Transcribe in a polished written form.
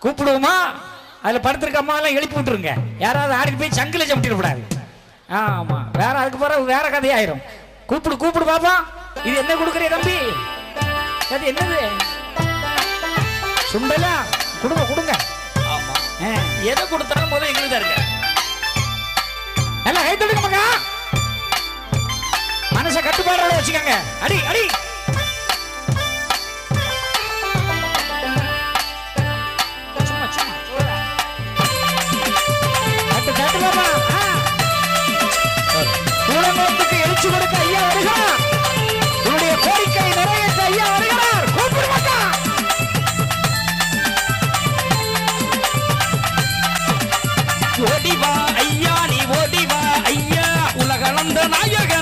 கூப்பிடுவோமா? அதுல படுத்திருக்க அம்மா எல்லாம் எழுப்பி விட்டுருங்க. யாராவது ஆடிட்டு போய் சங்கில சம்பிட்டு. ஆமா, வேற அதுக்கு பிறகு வேற கதையாயிரும். கூப்பிடு கூப்பிடு பாப்பா. இது என்ன கொடுக்குறீ தம்பி? அது என்னது? சுண்டலா? கொடுங்க கொடுங்க. ஆமா, எதை கொடுத்தாலும் முதல்ல எங்களுக்கு தான் இருக்க. எல்லாம் கை தடுக்க மகா. மனசை கட்டுப்பாடோட வச்சுக்கோங்க. அடி அடி. சும்மா சும்மா கட்டு கட்டு பாப்பா. குலமோத்துக்கு எழுச்சி கொடுக்க ஐயா வருகிறார். உன்னுடைய கோரிக்கை நிறைவேற்ற ஐயா வருகிறார். கூப்பிடு மக்கா. ஓடிவா ஐயா, நீ ஓடிவா ஐயா, உலகளந்த நாயக